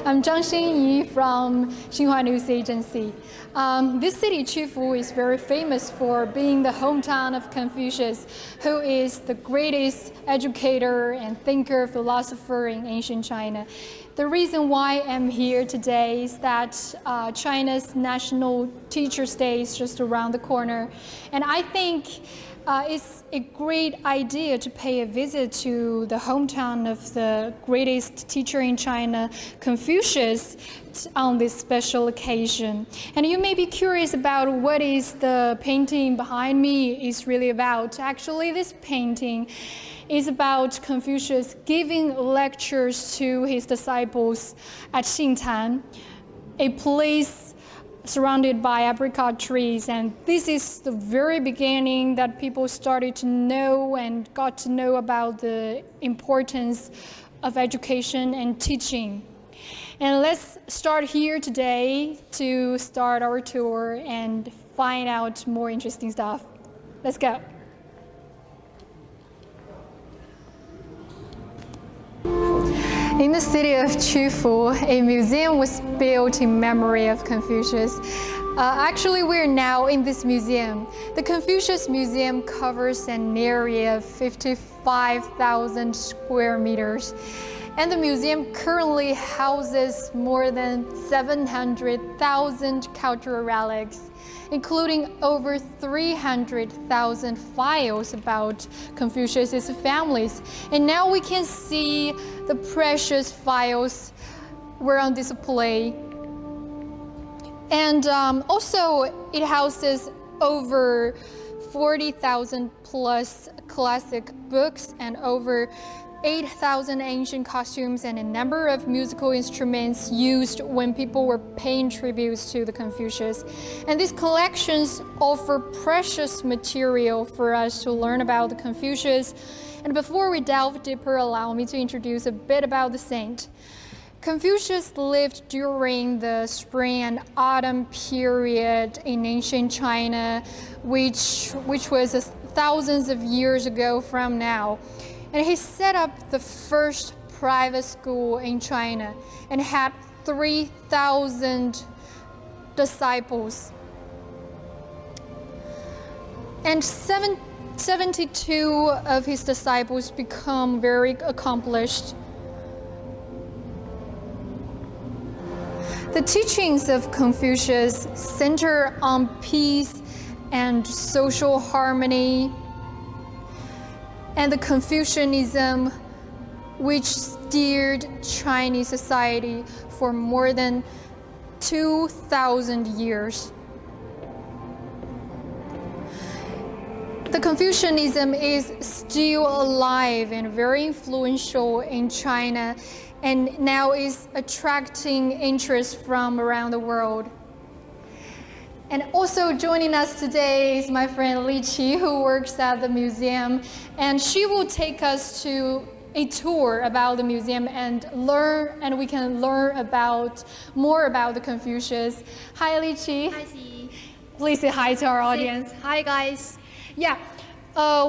I'm Zhang Xinyi from Xinhua News Agency. This city, Qufu, is very famous for being the hometown of Confucius, who is the greatest educator and thinker, philosopher in ancient China. The reason why I'm here today is that China's National Teachers' Day is just around the corner, and I think it's a great idea to pay a visit to the hometown of the greatest teacher in China, Confucius, on this special occasion. And you may be curious about what is the painting behind me is really about. Actually, this painting is about Confucius giving lectures to his disciples at Xingtan, a place surrounded by apricot trees, and this is the very beginning that people started to know and got to know about the importance of education and teaching. And let's start here today to start our tour and find out more interesting stuff. Let's go. In the city of Qufu, a museum was built in memory of Confucius. Actually, we're now in this museum. The Confucius Museum covers an area of 55,000 square meters. And the museum currently houses more than 700,000 cultural relics, including over 300,000 files about Confucius' families. And now we can see the precious files were on display. And also it houses over 40,000 plus classic books and over 8,000 ancient costumes and a number of musical instruments used when people were paying tributes to the Confucius. And these collections offer precious material for us to learn about the Confucius. And before we delve deeper, allow me to introduce a bit about the saint. Confucius lived during the spring and autumn period in ancient China, which was thousands of years ago from now. And he set up the first private school in China and had 3,000 disciples. And 72 of his disciples become very accomplished. The teachings of Confucius center on peace and social harmony, and the Confucianism, which steered Chinese society for more than 2,000 years. The Confucianism is still alive and very influential in China, and now is attracting interest from around the world. And also joining us today is my friend Li Qi, who works at the museum, and she will take us to a tour about the museum and we can learn more about the Confucius. Hi, Li Qi. Hi, Xi. Please say hi to our audience. Hi, guys. Yeah,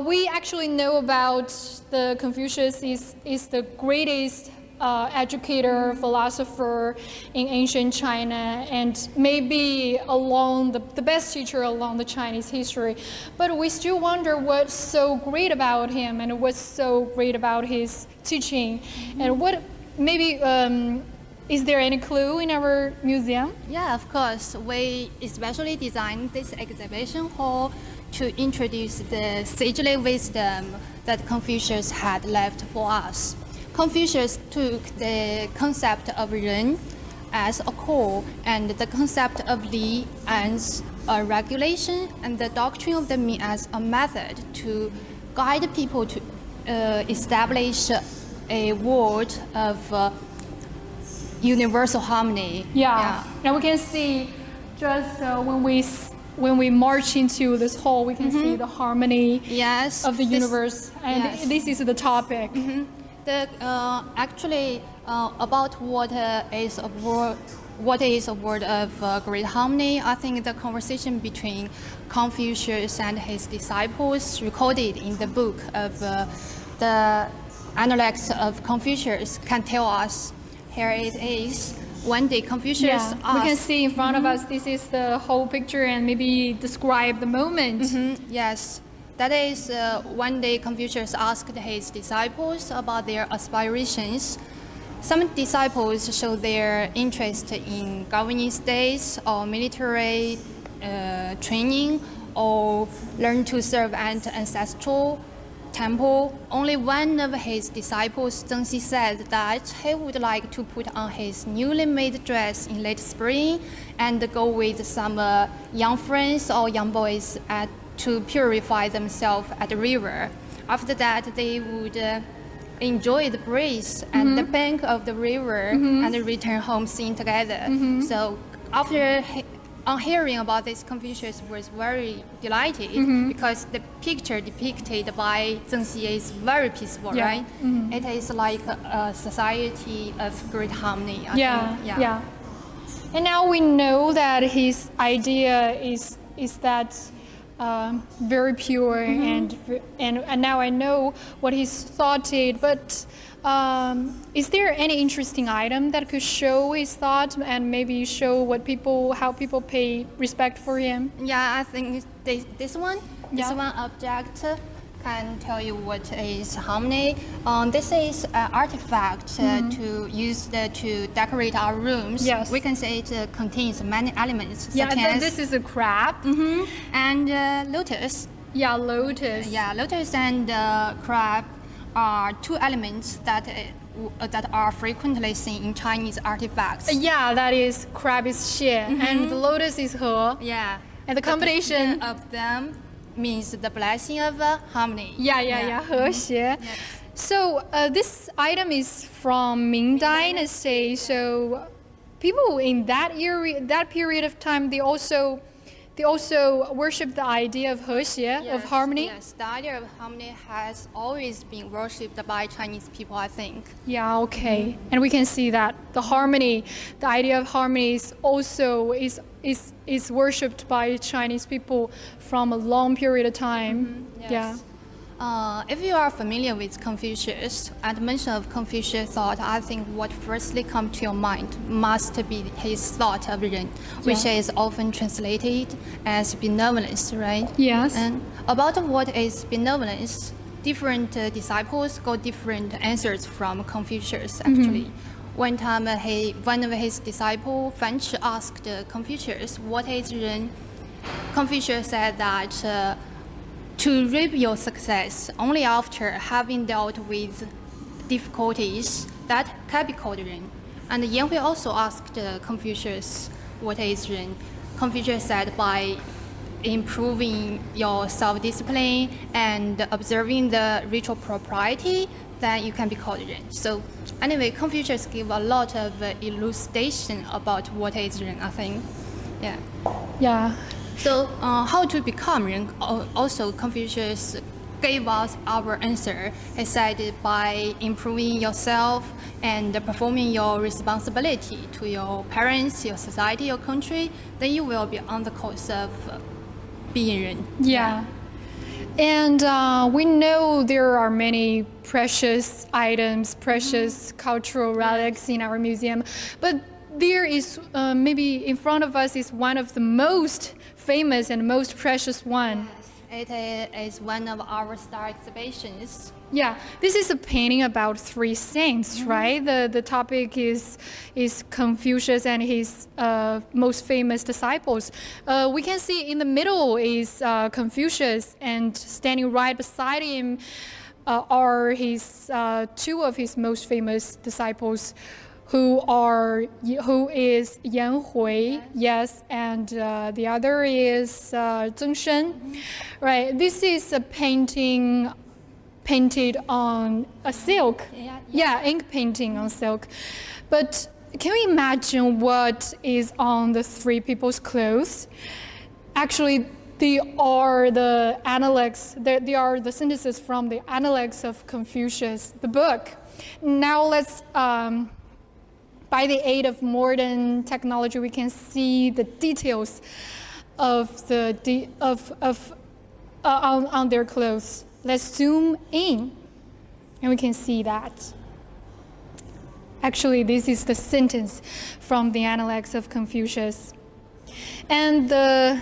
we actually know about the Confucius is the greatest educator, philosopher in ancient China, and maybe the best teacher along the Chinese history. But we still wonder what's so great about him and what's so great about his teaching. And what maybe is there any clue in our museum? Yeah, of course. We especially designed this exhibition hall to introduce the sagely wisdom that Confucius had left for us. Confucius took the concept of Ren as a core and the concept of Li as a regulation and the doctrine of the Me as a method to guide people to establish a world of universal harmony. Yeah. And we can see just when we march into this hall, we can see the harmony of the universe, and this is the topic. Actually, about what is a word of great harmony, I think the conversation between Confucius and his disciples recorded in the book of the Analects of Confucius can tell us Here it is. One day Confucius Yeah, asked. we can see in front of us, this is the whole picture, and maybe describe the moment. Yes, that is one day Confucius asked his disciples about their aspirations. Some disciples show their interest in governing states or military training, or learn to serve at ancestral temple. Only one of his disciples, Zhengxi, said that he would like to put on his newly made dress in late spring and go with some young friends or young boys to purify themselves at the river. After that, they would enjoy the breeze at the bank of the river and return home singing together. So on hearing about this, Confucius was very delighted because the picture depicted by Zhengxi is very peaceful, Yeah. right? It is like a society of great harmony. I Yeah, think. yeah. And now we know that his idea is that very pure, and now I know what his thought is. But is there any interesting item that could show his thought and maybe show how people pay respect for him? Yeah, I think this one object can tell you what is harmony. This is an artifact to use to decorate our rooms. Yes. We can say it contains many elements, Yeah, such as this is a crab. and lotus. Yeah, lotus. Yeah, lotus and crab are two elements that are frequently seen in Chinese artifacts. Yeah, that is crab is xie, and the lotus is he. Yeah. And the combination of them means the blessing of harmony. Yeah, 和谐. So this item is from Ming Dynasty. So people in that period of time, they also worship the idea of 和谐, of harmony. Yes, the idea of harmony has always been worshipped by Chinese people, I think. Yeah, okay. And we can see that the idea of harmony is also is worshipped by Chinese people from a long period of time. Yes. Yeah. If you are familiar with Confucius, at mention of Confucius thought, I think what firstly comes to your mind must be his thought of Ren, which is often translated as benevolence, right? Yes. And about what is benevolence, different disciples got different answers from Confucius, actually. One time, one of his disciples, Fan Chi, asked Confucius, what is Ren? Confucius said that to reap your success only after having dealt with difficulties, that can be called Ren. And Yan Hui also asked Confucius, what is Ren? Confucius said, by improving your self-discipline and observing the ritual propriety, then you can be called Ren. So anyway, Confucius gave a lot of elucidation about what is Ren, I think. Yeah. Yeah. So how to become Ren? Also, Confucius gave us our answer. He said by improving yourself and performing your responsibility to your parents, your society, your country, then you will be on the course of being Ren. Yeah. And we know there are many precious items, precious cultural relics in our museum, but there is maybe in front of us is one of the most famous and most precious one. It is one of our star exhibitions. Yeah, this is a painting about three saints, right? The topic is Confucius and his most famous disciples. We can see in the middle is Confucius, and standing right beside him are his two of his most famous disciples, who is Yan Hui, yes, and the other is Zheng Shen, right? This is a painting painted on a silk, ink painting on silk. But can you imagine what is on the three people's clothes? Actually, they are the Analects. They are the synthesis from the Analects of Confucius, the book. Now let's. By the aid of modern technology, we can see the details of on their clothes. Let's zoom in, and we can see that. Actually, this is the sentence from the Analects of Confucius. And the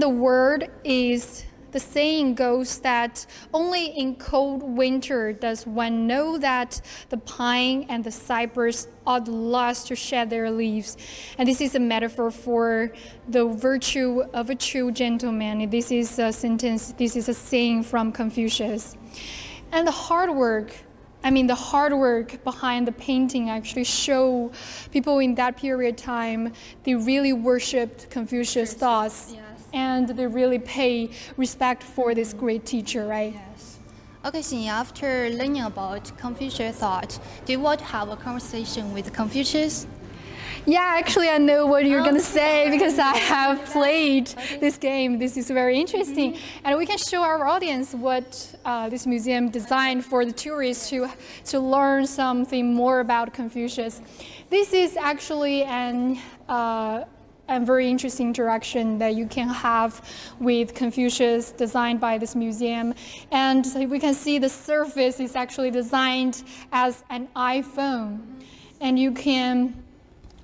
word is, the saying goes that only in cold winter does one know that the pine and the cypress are the last to shed their leaves. And this is a metaphor for the virtue of a true gentleman. This is a sentence, this is a saying from Confucius. And the hard work behind the painting actually show people in that period of time, they really worshipped Confucius' thoughts. Yes. And they really pay respect for this great teacher, right? Yes. Okay, Xing, after learning about Confucius thought, do you want to have a conversation with Confucius? Yeah, actually, I know what you're going to say because I have played this game. This is very interesting. And we can show our audience what this museum designed for the tourists to learn something more about Confucius. This is actually a very interesting interaction that you can have with Confucius designed by this museum. And we can see the surface is actually designed as an iPhone. And you can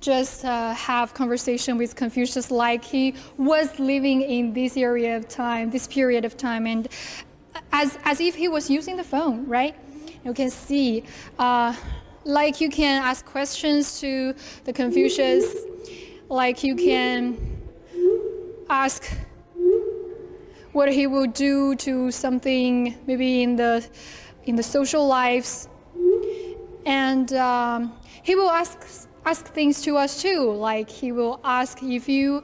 just have conversation with Confucius like he was living in this area of time, this period of time, and as if he was using the phone, right? You can see, like you can ask questions to the Confucius, like you can ask what he will do to something maybe in the social lives, and he will ask things to us too. Like he will ask if you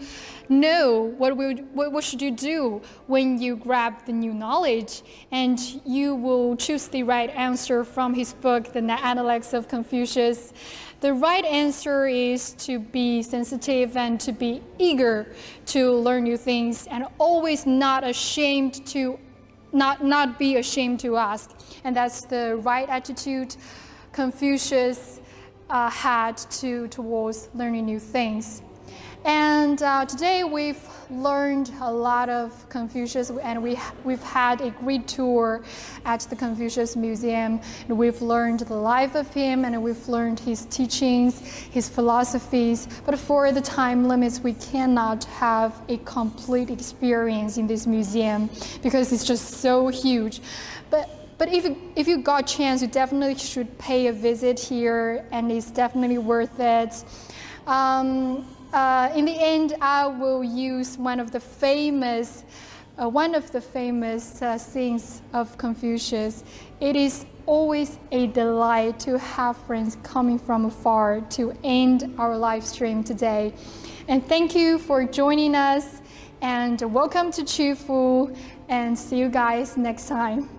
know what should you do when you grab the new knowledge, and you will choose the right answer from his book, The Analects of Confucius. The right answer is to be sensitive and to be eager to learn new things, and always not be ashamed to ask. And that's the right attitude Confucius had towards learning new things. And today we've learned a lot of Confucius, and we've had a great tour at the Confucius Museum. And we've learned the life of him, and we've learned his teachings, his philosophies. But for the time limits, we cannot have a complete experience in this museum because it's just so huge. But if you got a chance, you definitely should pay a visit here, and it's definitely worth it. In the end, I will use one of the famous sayings of Confucius. It is always a delight to have friends coming from afar to end our live stream today. And thank you for joining us, and welcome to Chufu, and see you guys next time.